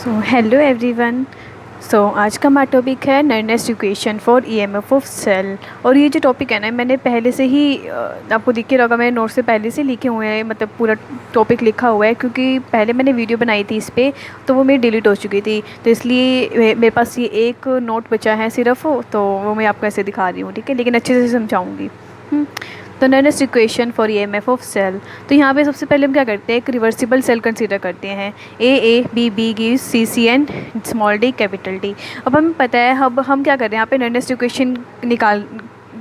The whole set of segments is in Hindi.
Hello everyone. आज का हमारा टॉपिक है Nernst equation for EMF of cell. और ये जो टॉपिक है ना, मैंने पहले से ही आपको दिख के रखा, मेरे नोट से पहले से लिखे हुए हैं, मतलब पूरा टॉपिक लिखा हुआ है, क्योंकि पहले मैंने वीडियो बनाई थी इस पर, तो वो मेरी डिलीट हो चुकी थी, तो इसलिए मेरे पास ये एक नोट बचा है सिर्फ, तो वो मैं आपको ऐसे दिखा रही हूँ, ठीक है, लेकिन अच्छे से समझाऊँगी। तो Nernst equation for EMF of cell. तो यहाँ पे सबसे पहले हम क्या करते हैं, एक रिवर्सिबल सेल कंसीडर करते हैं। A B B gives C C N small D capital D. अब हमें पता है, अब हम क्या कर रहे हैं, यहाँ पे नर्नेस्ट इक्वेशन निकाल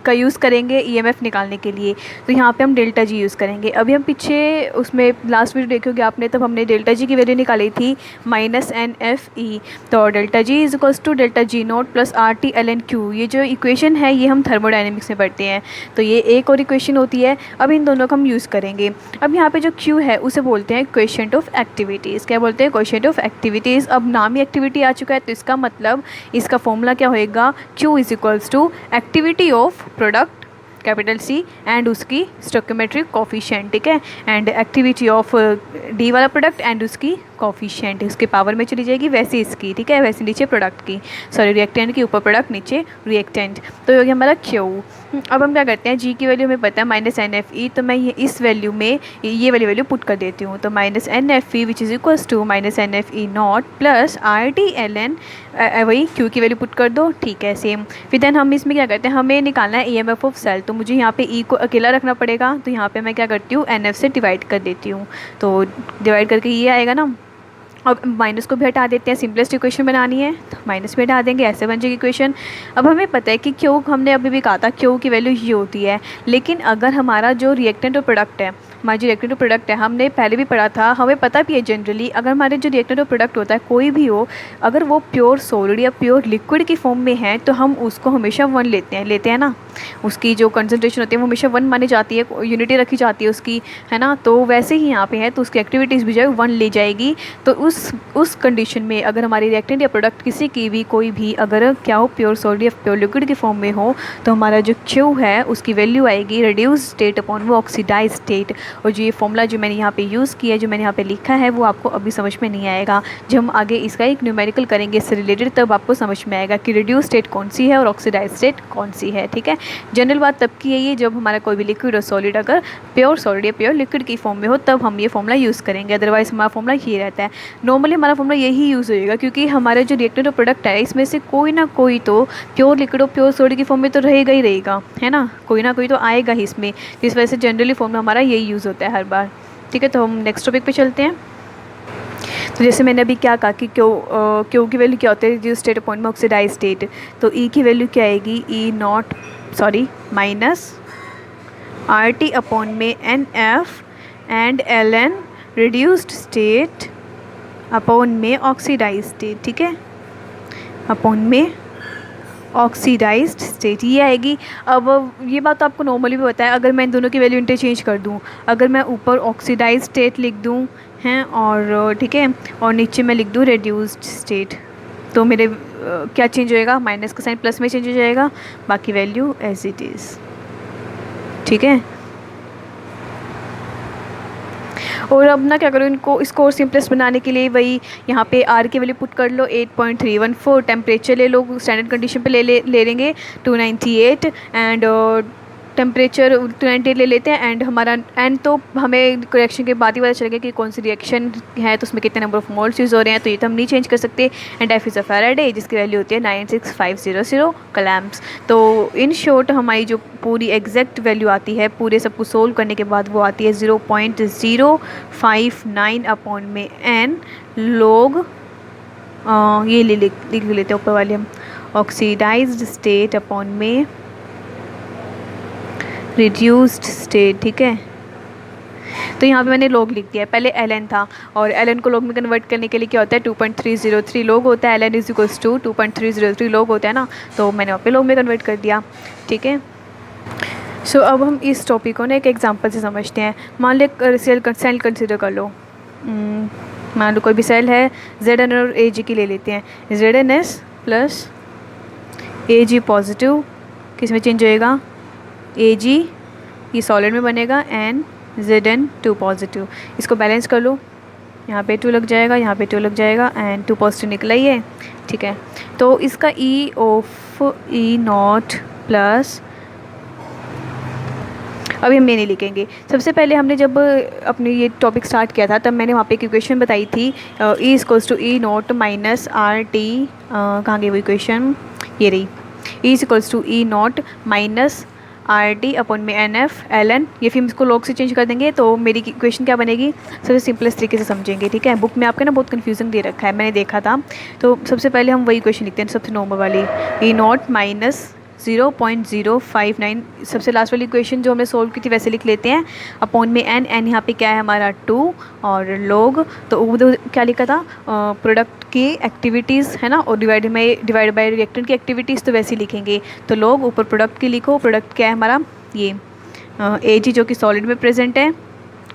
का यूज़ करेंगे ईएमएफ निकालने के लिए। तो यहाँ पे हम डेल्टा जी यूज़ करेंगे। अभी हम पीछे उसमें लास्ट वीडियो देखोगे आपने, तब हमने डेल्टा जी की वैल्यू निकाली थी -NFE। तो delta G is equals to delta G naught plus RT ln Q। ये जो इक्वेशन है ये हम थर्मोडाइनमिक्स में पढ़ते हैं, तो ये एक और इक्वेशन होती है। अब इन दोनों को हम यूज़ करेंगे। अब यहाँ पे जो Q है उसे बोलते हैं क्वोशिएंट ऑफ एक्टिविटीज़। क्या बोलते हैं? Quotient of activities. अब नाम ही एक्टिविटी आ चुका है, तो इसका मतलब इसका फॉर्मूला क्या होएगा, Q is equals to activity of product capital C and उसकी स्टोइकियोमेट्रिक कोफिशिएंट, ठीक है, एंड एक्टिविटी ऑफ D वाला प्रोडक्ट एंड उसकी कोफिशिएंट इसके पावर में चली जाएगी, वैसे इसकी, ठीक है, वैसे नीचे प्रोडक्ट की, सॉरी रिएक्टेंट की ऊपर प्रोडक्ट नीचे रिएक्टेंट। तो ये हमारा Q। अब हम क्या करते हैं, G की वैल्यू हमें पता है -NFE, तो मैं ये इस वैल्यू में ये वाली वैल्यू पुट कर देती हूँ। तो -NFE which is equals to -NFE naught plus RT ln, वही Q की वैल्यू पुट कर दो, ठीक है, सेम। फिर देन हम इसमें क्या करते हैं, हमें निकालना है EMF ऑफ सेल, तो मुझे यहाँ पे E को अकेला रखना पड़ेगा, तो यहाँ पे मैं क्या करती हूँ, NF से डिवाइड कर देती हूँ, तो डिवाइड करके ये आएगा ना। अब माइनस को भी हटा देते हैं, सिंपलेस्ट इक्वेशन बनानी है तो माइनस भी हटा देंगे, ऐसे बन जाएगी इक्वेशन। अब हमें पता है कि क्यू, हमने अभी भी कहा था क्यू की वैल्यू ये होती है, लेकिन अगर हमारा जो रिएक्टेंट और प्रोडक्ट है, हमारा जो रिएक्टेंट और प्रोडक्ट है, हमने पहले भी पढ़ा था, हमें पता भी है जनरली, अगर हमारे जो रिएक्टेंट और प्रोडक्ट होता है कोई भी हो, अगर वो प्योर सॉलिड या प्योर लिक्विड की फॉर्म में है, तो हम उसको हमेशा 1 लेते हैं ना, उसकी जो कंसनट्रेशन होती है वो हमेशा 1 मानी जाती है, यूनिटी रखी जाती है उसकी, है ना। तो वैसे ही यहाँ पे है, तो उसकी एक्टिविटीज़ भी जो है 1 ले जाएगी। तो उस कंडीशन में अगर हमारी रिएक्टेंट या प्रोडक्ट किसी की भी कोई भी अगर क्या हो, प्योर सॉलिड या प्योर लिक्विड की फॉर्म में हो, तो हमारा जो Q है उसकी वैल्यू आएगी रिड्यूस स्टेट अपॉन वो ऑक्सीडाइज स्टेट। और जो ये फॉर्मूला जो मैंने यहाँ पे यूज़ किया है, जो मैंने यहाँ पे लिखा है, वो आपको अभी समझ में नहीं आएगा। जब हम आगे इसका एक न्यूमेरिकल करेंगे इससे रिलेटेड, तब आपको समझ में आएगा कि रिड्यूस स्टेट कौन सी है और ऑक्सीडाइज स्टेट कौन सी है, ठीक है। जनरल बात तब की है ये, जब हमारा कोई भी लिक्विड और सॉलिड अगर प्योर सॉलिड या प्योर लिक्विड की फॉर्म में हो, तब हम ये फॉर्मूला यूज़ करेंगे, अदरवाइज हमारा फॉर्मूला ये रहता है। नॉर्मली हमारा फॉर्मूला यही यूज़ होएगा, क्योंकि हमारे जो रिएक्टेंट और प्रोडक्ट है इसमें से कोई ना कोई तो प्योर लिक्विड और प्योर सॉलिड की फॉर्म में तो रहेगा ही रहेगा, है ना, कोई ना कोई तो आएगा ही इसमें। इस वजह से जनरली फॉर्मूला हमारा यही यूज़ होता है हर बार, ठीक है। तो हम नेक्स्ट टॉपिक पे चलते हैं। तो जैसे मैंने अभी क्या कहा कि क्यू की वैल्यू क्या होती है, जो स्टेट अपॉन में ऑक्सीडाइज स्टेट, तो ई की वैल्यू क्या आएगी, E naught sorry minus RT upon में NF and LN reduced state upon में ऑक्सीडाइज स्टेट, ठीक है, अपॉन में ऑक्सीडाइज्ड स्टेट ये आएगी। अब ये बात तो आपको नॉर्मली भी पता है, अगर मैं इन दोनों की वैल्यू इंटरचेंज कर दूँ, अगर मैं ऊपर ऑक्सीडाइज्ड स्टेट लिख दूँ हैं, और ठीक है, और नीचे मैं लिख दूँ रिड्यूस्ड स्टेट, तो मेरे क्या चेंज होएगा, माइनस का साइन प्लस में चेंज हो जाएगा, बाकी वैल्यू एज इट इज़, ठीक है। और अब ना क्या करो, इसको और सिंपलेस्ट बनाने के लिए वही यहाँ पे R की वैल्यू पुट कर लो 8.314, टेम्परेचर ले लो, स्टैंडर्ड कंडीशन पे ले लेंगे 298, एंड टेम्परेचर 298 ले लेते हैं, एंड हमारा एंड, तो हमें रिएक्शन के बाद ही पता चलेगा कि कौन सी रिएक्शन है, तो उसमें कितने नंबर ऑफ मोल्स यूज़ हो रहे हैं, तो ये तो हम नहीं चेंज कर सकते। And F is a Faraday, जिसकी वैल्यू होती है 96500 कलैम्स। तो इन शॉर्ट हमारी जो पूरी एग्जैक्ट वैल्यू आती है, पूरे सब कुछ सोल्व करने के बाद वो आती है 0.059 अपॉन में n log, ये लिख लेते हैं ऊपर वाले हम, ऑक्सीडाइज्ड स्टेट अपॉन में रिड्यूस्ड स्टेट, ठीक है। तो यहाँ पे मैंने log लिख दिया है, पहले ln था, और ln को log में कन्वर्ट करने के लिए क्या होता है, 2.303 log होता है, ln is equals to 2.303 log होता है ना, तो मैंने वहाँ पे log में कन्वर्ट कर दिया, ठीक है। सो अब हम इस टॉपिक को ना एक एग्जांपल से समझते हैं। मान लो सेल कंसिडर कर लो, मान लो कोई भी सेल है, Zn और Ag की ले लेते हैं, ZnS प्लस Ag पॉजिटिव, किस में चेंज होएगा, Ag ये सॉलिड में बनेगा, एंड Zn2 पॉजिटिव, इसको बैलेंस कर लो, यहाँ पे 2 लग जाएगा, यहाँ पे 2 लग जाएगा एंड 2 पॉजिटिव निकला ही है, ठीक है। तो इसका ई ऑफ ई नॉट प्लस, अभी हम ये नहीं लिखेंगे। सबसे पहले हमने जब अपने ये टॉपिक स्टार्ट किया था तब मैंने वहाँ पे एक इक्वेशन बताई थी, E equals to E naught minus R T, कहाँ गई वो इक्वेशन, ये रही, E equals to E naught minus R T upon में एन एफ एल एन। ये फिर हम इसको लॉग से चेंज कर देंगे तो मेरी इक्वेशन क्या बनेगी, सबसे सिंपलेस्ट तरीके से समझेंगे, ठीक है। बुक में आपके ना बहुत कन्फ्यूजन दे रखा है, मैंने देखा था। तो सबसे पहले हम वही इक्वेशन लिखते हैं, सबसे नॉर्मल वाली, ई नॉट माइनस 0.059, सबसे लास्ट वाली इक्वेशन जो हमने सोल्व की थी वैसे लिख लेते हैं, अपॉन में एन, एन यहाँ पे क्या है हमारा 2 और लोग, तो उधर क्या लिखा था, प्रोडक्ट की एक्टिविटीज़ है ना, और डिवाइड बाय रिएक्टेंट की एक्टिविटीज़, तो वैसे ही लिखेंगे। तो लोग ऊपर प्रोडक्ट की लिखो, प्रोडक्ट क्या है हमारा ये Ag जो कि सॉलिड में प्रेजेंट है,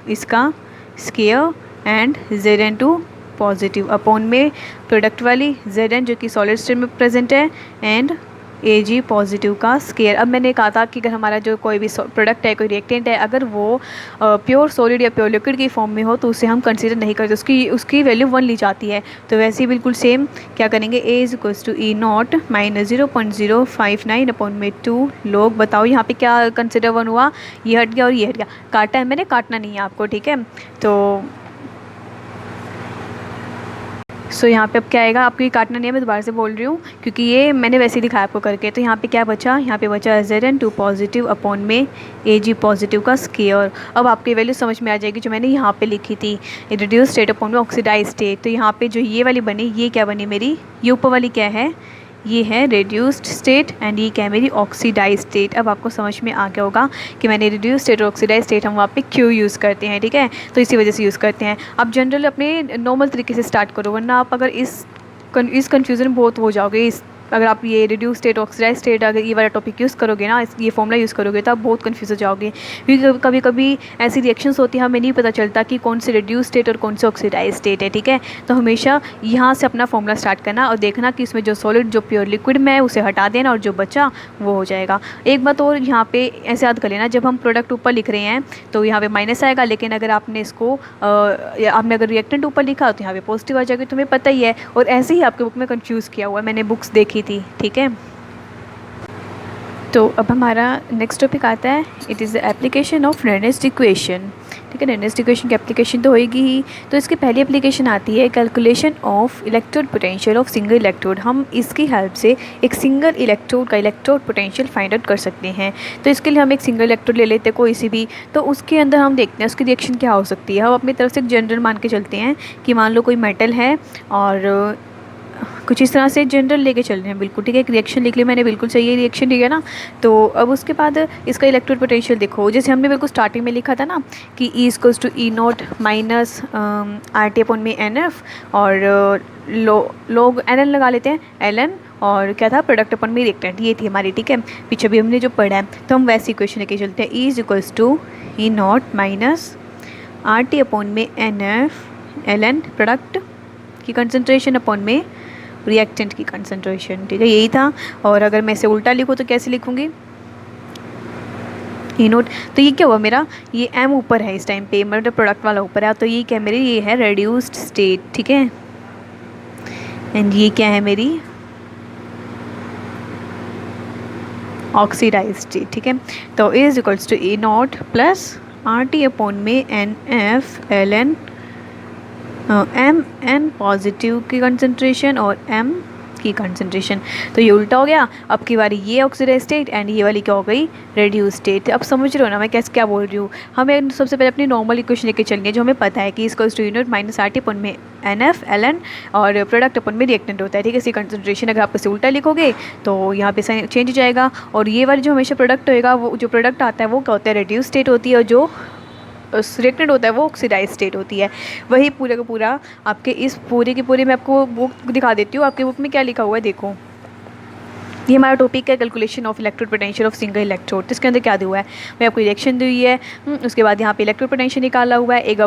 इसका square and Zn2 positive upon में प्रोडक्ट वाली Zn जो कि सॉलिड स्टेट में प्रेजेंट है एंड Ag पॉजिटिव का स्केयर। अब मैंने कहा था कि अगर हमारा जो कोई भी प्रोडक्ट है, कोई रिएक्टेंट है, अगर वो प्योर सॉलिड या प्योर लिक्विड की फॉर्म में हो तो उसे हम कंसीडर नहीं करते, उसकी वैल्यू 1 ली जाती है। तो वैसे ही बिल्कुल सेम क्या करेंगे, A is equals to E naught minus 0.059 upon में 2 लोग। बताओ यहाँ पे क्या कंसिडर 1 हुआ, ये हट गया और ये हट गया, काटा है मैंने, काटना नहीं है आपको, ठीक है। तो सो यहाँ पे अब क्या आएगा, आपको ये काटना नहीं है, मैं दोबारा से बोल रही हूँ क्योंकि ये मैंने वैसे ही दिखाया आपको करके। तो यहाँ पे क्या बचा, यहाँ पे बचा Zn2 पॉजिटिव अपॉन में Ag पॉजिटिव का स्केयर। अब आपकी वैल्यू समझ में आ जाएगी जो मैंने यहाँ पे लिखी थी, रिड्यूस स्टेट अपॉन में ऑक्सीडाइज स्टेट। तो यहाँ पे जो ये वाली बनी, ये क्या बनी मेरी, ये ऊपर वाली क्या है, ये है रिड्यूस्ड स्टेट एंड ये क्या है मेरी ऑक्सीडाइज स्टेट। अब आपको समझ में आ गया होगा कि मैंने रिड्यूस्ड स्टेट और ऑक्सीडाइज स्टेट हम वहाँ पे क्यों यूज़ करते हैं, ठीक है। तो इसी वजह से यूज़ करते हैं। आप जनरल अपने नॉर्मल तरीके से स्टार्ट करो, वरना आप अगर इस कन्फ्यूज़न बहुत हो जाओगे। अगर आप ये रिड्यूस स्टेट ऑक्सीडाइज स्टेट अगर ये वाला टॉपिक यूज़ करोगे ना, ये फॉर्मूला यूज़ करोगे तो आप बहुत कन्फ्यूज़ हो जाओगे, क्योंकि कभी कभी ऐसी रिएक्शंस होती है हमें नहीं पता चलता कि कौन से रिड्यूस स्टेट और कौन से ऑक्सीडाइज स्टेट है, ठीक है। तो हमेशा यहाँ से अपना फॉर्मूला स्टार्ट करना और देखना कि इसमें जो सॉलिड जो प्योर लिक्विड में है उसे हटा देना और जो बचा वो हो जाएगा। एक बात और यहाँ पे ऐसे याद कर लेना, जब हम प्रोडक्ट ऊपर लिख रहे हैं तो यहाँ पे माइनस आएगा, लेकिन अगर आपने इसको आपने अगर रिएक्टेंट ऊपर लिखा तो यहाँ पे पॉजिटिव आ जाएगी, तुम्हें पता ही है। और ऐसे ही आपके बुक में कन्फ्यूज़ किया हुआ है, मैंने बुक्स देखी थी, ठीक है। तो अब हमारा नेक्स्ट टॉपिक आता है, it is the application of Nernst equation, ठीक है। रेनस्ट इक्वेशन की एप्लीकेशन तो होएगी ही। तो इसकी पहली एप्लीकेशन आती है calculation of electrode potential of single electrode. हम इसकी हेल्प से एक सिंगल इलेक्ट्रोड का इलेक्ट्रोड पोटेंशियल फाइंड आउट कर सकते हैं। तो इसके लिए हम एक सिंगल इलेक्ट्रोड ले लेते हैं कोई सी भी, तो उसके अंदर हम देखते हैं उसकी रिएक्शन क्या हो सकती है। हम अपनी तरफ से एक जनरल मान के चलते हैं कि मान लो कोई मेटल है और कुछ इस तरह से जनरल लेके चल रहे हैं, बिल्कुल ठीक है। एक रिएक्शन लिख ली मैंने, बिल्कुल सही है रिएक्शन, ठीक है ना। तो अब उसके बाद इसका इलेक्ट्रोड पोटेंशियल देखो, जैसे हमने बिल्कुल स्टार्टिंग में लिखा था ना कि E equals to E naught minus R T upon में एन एफ, और लोग एन एन लगा लेते हैं, एल एन, और क्या था प्रोडक्ट अपॉन में रिएक्टेंट, ये थी हमारी, ठीक है। पीछे भी हमने जो पढ़ा है तो हम वैसी इक्वेशन लेके चलते हैं, E is equals to E naught minus R T upon में N F L n, product की कंसनट्रेशन अपॉन में रिएक्टेंट की कंसंट्रेशन, ठीक है, यही था। और अगर मैं इसे उल्टा लिखूँ तो कैसे लिखूँगी, ई नोट, तो ये क्या हुआ मेरा, ये एम ऊपर है इस टाइम पे, मतलब प्रोडक्ट वाला ऊपर है, तो ये क्या मेरी, ये है रेड्यूस्ड स्टेट, ठीक है। एंड ये क्या है मेरी ऑक्सीडाइज स्टेट, ठीक है। तो A is equals to A naught plus R T upon में N F L n, M n positive की कंसंट्रेशन और एम की कंसंट्रेशन। तो ये उल्टा हो गया, अब की बारी ये ऑक्सीडाइज स्टेट एंड ये वाली क्या हो गई, रेड्यूस स्टेट। अब समझ रहे हो ना मैं कैसे क्या बोल रही हूँ। हमें सबसे पहले अपनी नॉर्मल इक्वेशन लेके चलेंगे जो हमें पता है कि इसको two unit minus R T upon में एन एफ एल एन और प्रोडक्ट अपन में रिएक्टेंट होता है, ठीक है। इसी कंसंट्रेशन अगर आप इसे उल्टा लिखोगे तो यहाँ पे चेंज हो जाएगा, और ये वाली जो हमेशा प्रोडक्ट होएगा, वो जो प्रोडक्ट आता है वो क्या होता है, रेड्यूस स्टेट होती है, और जो रिएक्टेंट होता है वो ऑक्सीडाइज स्टेट होती है। वही पूरा का पूरा आपके इस पूरे के पूरे मैं आपको बुक दिखा देती हूँ, आपके बुक में क्या लिखा हुआ है देखो। ये हमारा टॉपिक है calculation of electrode potential of single electrode. तो इसके अंदर क्या दिया हुआ है, मैं आपको रिएक्शन दी हुई है, उसके बाद यहाँ पे इलेक्ट्रोड पोटेंशियल निकाला हुआ है, एक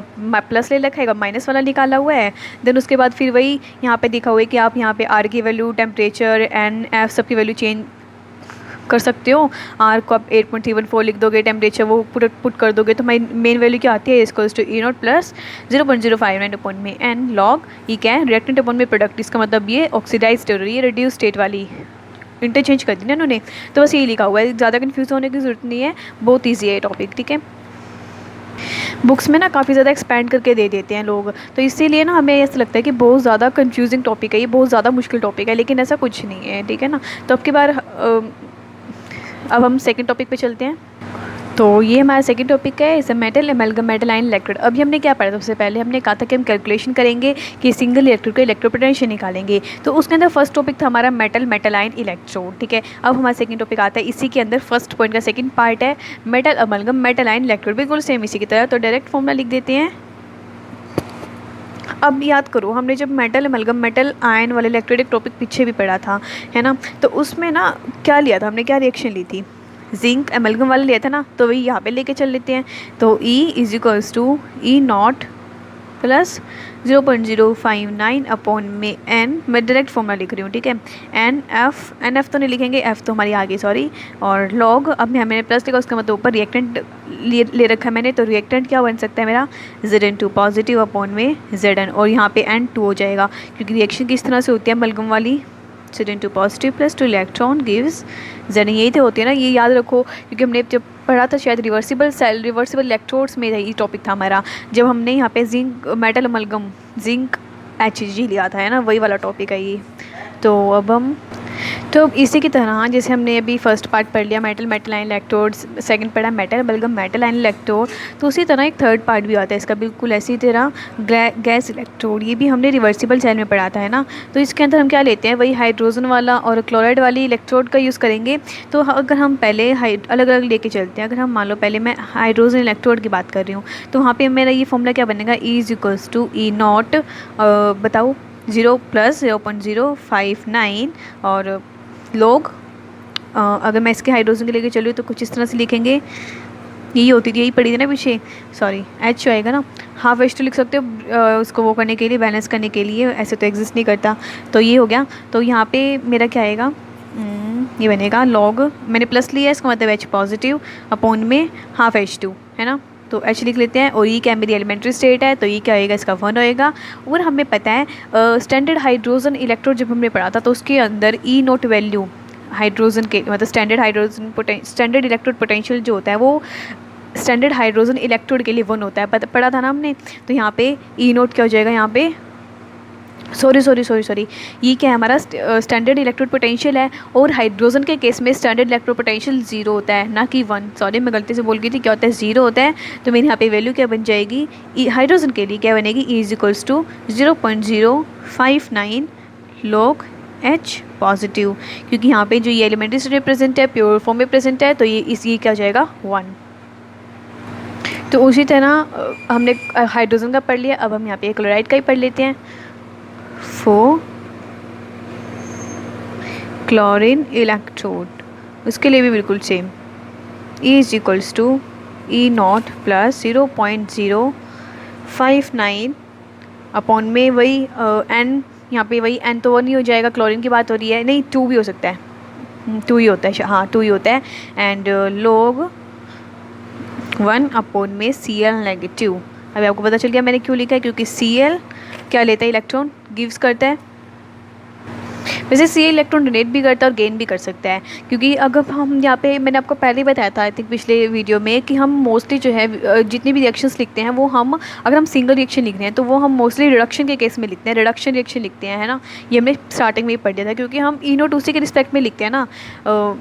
प्लस ले रखा है, एक माइनस वाला निकाला हुआ है। देन उसके बाद फिर वही यहाँ पे दिखा हुआ है कि आप यहाँ पे आर की वैल्यू, टेम्परेचर, एन एफ सब की वैल्यू चेंज कर सकते हो। आर को आप 8.314 लिख दोगे, टेम्परेचर वो पूरा पुट कर दोगे तो हमारी मेन वैल्यू क्या आती है, equals to E naught plus 0.059 upon में एन लॉग ई क्या है, रिएक्टेंट अपॉन में प्रोडक्ट। इसका मतलब ये ऑक्सीडाइज्ड हो रही है, रिड्यूस स्टेट वाली, इंटरचेंज कर दी ना उन्होंने, तो बस यही लिखा हुआ है, ज़्यादा कन्फ्यूज़ होने की ज़रूरत नहीं है, बहुत ईजी है ये टॉपिक, ठीक है। बुक्स में ना काफ़ी ज़्यादा एक्सपेंड करके दे देते हैं लोग, तो इसीलिए ना हमें ऐसा लगता है कि बहुत ज़्यादा कंफ्यूजिंग टॉपिक है ये, बहुत ज़्यादा मुश्किल टॉपिक है, लेकिन ऐसा कुछ नहीं है, ठीक है ना। तो अब की बार अब हम सेकंड टॉपिक पे चलते हैं। तो ये हमारा सेकंड टॉपिक है, इसे metal amalgam metal ion electrode. अभी हमने क्या पढ़ा, सबसे पहले हमने कहा था कि हम कैलकुलेशन करेंगे कि सिंगल इलेक्ट्रोड का इलेक्ट्रोपोटेंशियल निकालेंगे, तो उसके अंदर फर्स्ट टॉपिक था हमारा मेटल आयन इलेक्ट्रोड, ठीक है। अब हमारा सेकंड टॉपिक आता है, इसी के अंदर फर्स्ट पॉइंट का सेकंड पार्ट है metal amalgam metal ion electrode, बिल्कुल सेम इसी की तरह। तो डायरेक्ट फॉर्मूला लिख देते हैं। अब याद करो, हमने जब मेटल एमलगम मेटल आयन वाले इलेक्ट्रोड एक टॉपिक पीछे भी पढ़ा था, है ना, तो उसमें ना क्या लिया था हमने, क्या रिएक्शन ली थी, जिंक एमलगम वाला लिया था ना, तो वही यहाँ पे लेके चल लेते हैं। तो E is equals to E naught plus 0.059 upon में एन, मैं डायरेक्ट फॉर्मूला लिख रही हूँ, ठीक है। एन एफ तो नहीं लिखेंगे, एफ तो हमारी आगे, सॉरी, और लॉग, अब मैंने प्लस लिखा, उसका मतलब ऊपर रिएक्टेंट ले रखा है मैंने, तो रिएक्टेंट क्या बन सकता है मेरा, Zn2 पॉजिटिव अपॉन में Zn, और यहाँ पे N2 हो जाएगा, क्योंकि रिएक्शन किस तरह से होती है एमलगम वाली, Zn2 positive plus 2 electron gives Zn, यही तो होती है ना, ये याद रखो, क्योंकि हमने जब पढ़ा था शायद रिवर्सिबल सेल रिवर्सिबल इलेक्ट्रोड्स में ये टॉपिक था हमारा, जब हमने यहाँ पे zinc metal amalgam zinc HG लिया था, है ना, वही वाला टॉपिक है ये। तो अब हम इसी की तरह जैसे हमने अभी फर्स्ट पार्ट पढ़ लिया मेटल आयन इलेक्ट्रोड्स, सेकंड पढ़ा metal amalgam metal ion electrode, तो उसी तरह एक थर्ड पार्ट भी आता है इसका, बिल्कुल ऐसी तरह गैस इलेक्ट्रोड, ये भी हमने रिवर्सिबल सेल में पढ़ा था, है ना। तो इसके अंदर हम क्या लेते हैं, वही हाइड्रोजन वाला और क्लोराइड वाली इलेक्ट्रोड का यूज़ करेंगे। तो अगर हम पहले अलग अलग लेके चलते हैं, अगर हम मान लो पहले मैं हाइड्रोजन इलेक्ट्रोड की बात कर रही हूँ, तो वहाँ पर मेरा ये फॉर्मूला क्या बनेगा, E is equals to E naught, बताओ 0 प्लस 0.059 और लोग, अगर मैं इसके हाइड्रोजन के लेके चलूँ तो कुछ इस तरह से लिखेंगे, यही होती थी, यही पढ़ी थी ना पीछे, सॉरी H आएगा ना, हाफ H2 लिख सकते हो उसको वो करने के लिए, बैलेंस करने के लिए, ऐसे तो एग्जिस्ट नहीं करता, तो ये हो गया। तो यहाँ पे मेरा क्या आएगा, ये बनेगा लॉग, मैंने प्लस लिया है, इसका मतलब H पॉजिटिव अपॉन में हाफ H2, है ना, तो H लिख लेते हैं, और ये क्या मेरी एलिमेंट्री स्टेट है, तो ये क्या होएगा, इसका 1 होएगा। और हमें पता है स्टैंडर्ड हाइड्रोजन इलेक्ट्रोड जब हमने पढ़ा था, तो उसके अंदर ई नोट वैल्यू हाइड्रोजन के, मतलब स्टैंडर्ड इलेक्ट्रोड पोटेंशियल जो होता है वो स्टैंडर्ड हाइड्रोजन इलेक्ट्रोड के लिए 1 होता है, पढ़ा था ना हमने। तो यहाँ पे ई नोट क्या हो जाएगा, यहाँ पे सॉरी ये क्या है, हमारा स्टैंडर्ड इलेक्ट्रोड पोटेंशियल है, और हाइड्रोजन के केस में स्टैंडर्ड इलेक्ट्रोड पोटेंशियल 0 होता है, ना कि 1, सॉरी मैं गलती से बोल गई थी, क्या होता है, 0 होता है। तो मेरे यहाँ पे वैल्यू क्या बन जाएगी, हाइड्रोजन के लिए क्या बनेगी, E is equals to 0.059 log H positive, क्योंकि यहाँ पे जो ये एलिमेंट्री स्टेट प्रेजेंट है, प्योर फॉर्म में प्रेजेंट है, तो ये क्या हो जाएगा 1। तो उसी तरह हमने हाइड्रोजन का पढ़ लिया, अब हम यहाँ पे क्लोराइड का ही पढ़ लेते हैं। क्लोरीन इलेक्ट्रोड, उसके लिए भी बिल्कुल same, E is equals to E naught plus 0.059 upon में वही N, यहाँ पे वही N तो 1 ही हो जाएगा, क्लोरीन की बात हो रही है, नहीं 2 भी हो सकता है, 2 ही होता है, हाँ 2 ही होता है, एंड लोग 1 अपॉन में Cl नेगेटिव। अभी आपको पता चल गया मैंने क्यों लिखा है, क्योंकि Cl क्या लेता है, इलेक्ट्रॉन गिव्स करता है, वैसे Cl इलेक्ट्रॉन डोनेट भी करता है और गेन भी कर सकता है, क्योंकि अगर हम यहाँ पे, मैंने आपको पहले ही बताया था आई थिंक पिछले वीडियो में, कि हम मोस्टली जो है जितनी भी रिएक्शंस लिखते हैं वो हम, अगर हम सिंगल रिएक्शन लिख रहे हैं तो वो हम मोस्टली रिडक्शन के केस में लिखते हैं, रिडक्शन रिएक्शन लिखते हैं, है ना। ये हमने स्टार्टिंग में ही पढ़ लिया था, क्योंकि हम ई नोट उसी के रिस्पेक्ट में लिखते हैं ना,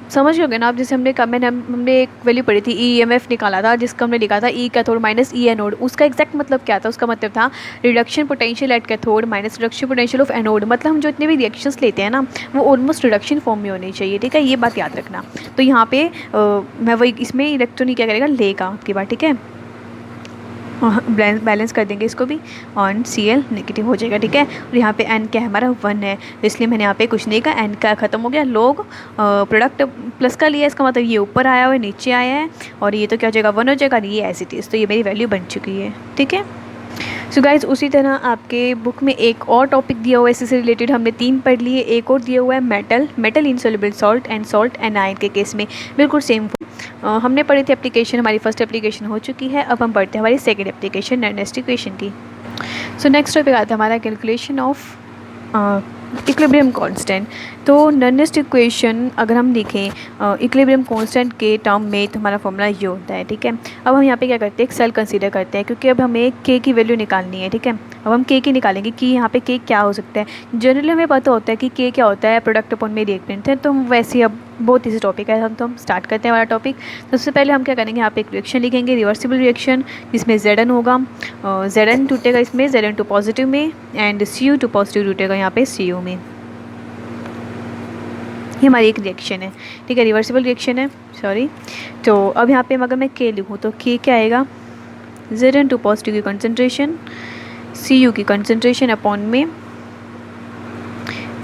समझ गए ना आप। जैसे हमने एक वैल्यू पढ़ी थी, EMF निकाला था, जिसका हमने लिखा था ई कैथोड माइनस ई एनोड, उसका एग्जैक्ट मतलब क्या था, उसका मतलब था reduction potential at cathode minus reduction potential of anode, मतलब हम जो इतने भी रिएक्शंस लेते हैं ना वो ऑलमोस्ट रिडक्शन फॉर्म में होनी चाहिए, ठीक है, ये बात याद रखना। तो यहाँ पे मैं वही, इसमें इलेक्ट्रॉन क्या करेगा, लेगा आपकी बात, ठीक है, बैलेंस कर देंगे इसको भी, और Cl नेगेटिव हो जाएगा, ठीक है। और यहाँ पे N क्या है, हमारा 1 है, तो इसलिए मैंने यहाँ पे कुछ नहीं कहा, N का ख़त्म हो गया, लोग प्रोडक्ट प्लस का लिया, इसका मतलब ये ऊपर आया हुआ है, नीचे आया है, और ये तो क्या हो जाएगा 1 हो जाएगा, ये एज इट इज़, तो ये मेरी वैल्यू बन चुकी है, ठीक है। सो गाइज उसी तरह आपके बुक में एक और टॉपिक दिया हुआ है, इससे रिलेटेड हमने 3 पढ़ लिए। एक और दिया हुआ है metal insoluble salt and salt A9 के केस में बिल्कुल सेम। हमने पढ़ी थी एप्लीकेशन, हमारी फर्स्ट एप्लीकेशन हो चुकी है। अब हम पढ़ते हैं हमारी सेकेंड एप्लीकेशन नर्नेस्ट इक्वेशन की। सो नेक्स्ट टॉपिक आता है हमारा कैलकुलेशन ऑफ इक्विलिब्रियम कांस्टेंट। तो नर्नेस्ट इक्वेशन अगर हम लिखें इक्विलिब्रियम कांस्टेंट के टर्म में तो हमारा फॉर्मूला ये होता है, ठीक है। अब हम यहाँ पे क्या करते हैं, एक सेल कंसीडर करते हैं क्योंकि अब हमें के की वैल्यू निकालनी है, ठीक है। अब हम के की निकालेंगे कि यहाँ पे के क्या हो सकता है। जनरली हमें पता होता है कि के क्या होता है, प्रोडक्ट अपॉन में रिएक्टेंट है। तो वैसे ही अब बहुत ईजी टॉपिक है, हम स्टार्ट करते हैं हमारा टॉपिक। सबसे पहले हम क्या करेंगे, यहाँ पे एक रिएक्शन लिखेंगे, रिवर्सिबल रिएक्शन, जिसमें Zn होगा, Zn टूटेगा इसमें Zn2 पॉजिटिव में एंड Cu2 पॉजिटिव टूटेगा यहाँ पे Cu में। ये हमारी एक रिएक्शन है, ठीक है, रिवर्सिबल रिएक्शन है, सॉरी। तो अब यहाँ पे अगर मैं के लिखूँ तो के क्या आएगा, Zn2 पॉजिटिव की कंसनट्रेशन Cu की कंसनट्रेशन अपॉन में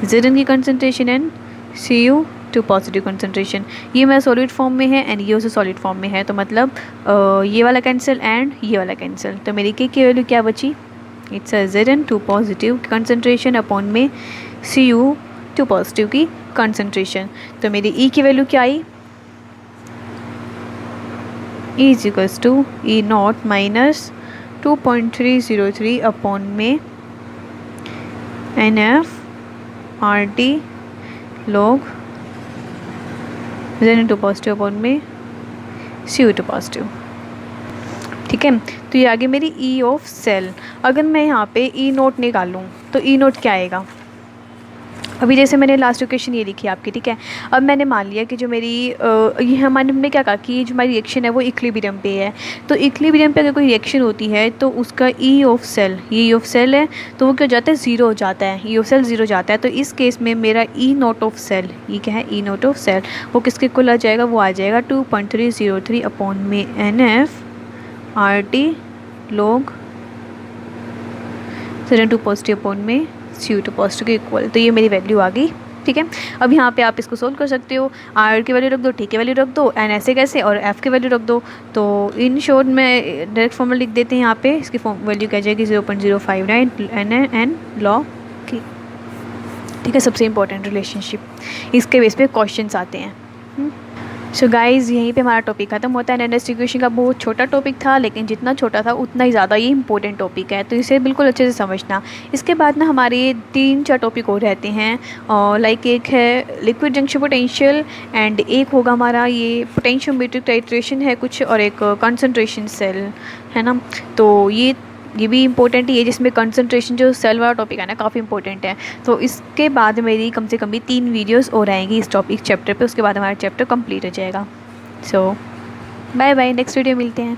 Zn की concentration and Cu2 positive concentration. ये मेरा सॉलिड फॉर्म में है एंड ये उसे सॉलिड फॉर्म में है, तो मतलब ये वाला कैंसिल एंड ये वाला कैंसिल। तो मेरी के की वैल्यू क्या बची, it's Zn2 positive concentration upon में Cu2 पॉजिटिव की कंसनट्रेशन। तो मेरी ई की वैल्यू क्या आई, E is equals to E naught minus 2.303 upon में NF RT log Zn2 positive upon में Cu2 पॉजिटिव, ठीक है। तो ये आगे मेरी ई ऑफ सेल। अगर मैं यहाँ पे ई नोट निकालूँ तो ई नोट क्या आएगा, अभी जैसे मैंने लास्ट इक्वेशन ये लिखी आपकी, ठीक है। अब मैंने मान लिया कि जो मेरी ये हमने क्या कहा कि जो हमारी रिएक्शन है वो इक्विलिब्रियम पे है। तो इक्विलिब्रियम पे अगर कोई रिएक्शन होती है तो उसका ई ऑफ सेल, ये ई ऑफ सेल है तो वो क्या हो जाता है, ज़ीरो हो जाता है, ई ऑफ सेल ज़ीरो जाता है। तो इस केस में मेरा ई नॉट ऑफ सेल, ये क्या है, ई नॉट ऑफ सेल, वो किसके कुल आ जाएगा, वो आ जाएगा 2.303 अपॉन में NF RT log Zn2 positive upon में Cu2 पॉजिटिव के इक्वल। तो ये मेरी वैल्यू आ गई, ठीक है। अब यहाँ पे आप इसको सोल्व कर सकते हो, आर की वैल्यू रख दो, टी की वैल्यू रख दो, एन ऐसे कैसे, और एफ की वैल्यू रख दो। तो इन शॉर्ट में डायरेक्ट फॉर्मूला लिख देते हैं यहाँ पे, इसकी वैल्यू क्या जाएगी 0.059 एन लॉग की, ठीक है। सबसे इंपॉर्टेंट रिलेशनशिप, इसके बेस पे क्वेश्चंस आते हैं। सो गाइज़ यहीं पे हमारा टॉपिक खत्म होता है। नर्नेस्ट इक्वेशन का बहुत छोटा टॉपिक था, लेकिन जितना छोटा था उतना ही ज़्यादा ये इंपॉर्टेंट टॉपिक है, तो इसे बिल्कुल अच्छे से समझना। इसके बाद ना हमारे 3-4 टॉपिक और रहते हैं, और लाइक एक है लिक्विड जंक्शन पोटेंशियल एंड एक होगा हमारा ये पोटेंशियोमीट्रिक टाइट्रेशन है कुछ, और एक कंसंट्रेशन सेल है ना। तो ये भी इंपॉर्टेंट ही है, जिसमें कंसंट्रेशन जो सेल वाला टॉपिक है ना काफ़ी इंपॉर्टेंट है। तो इसके बाद मेरी कम से कम भी 3 वीडियोस और आएंगी इस टॉपिक चैप्टर पे, उसके बाद हमारा चैप्टर कंप्लीट हो जाएगा। सो बाय बाय, नेक्स्ट वीडियो मिलते हैं।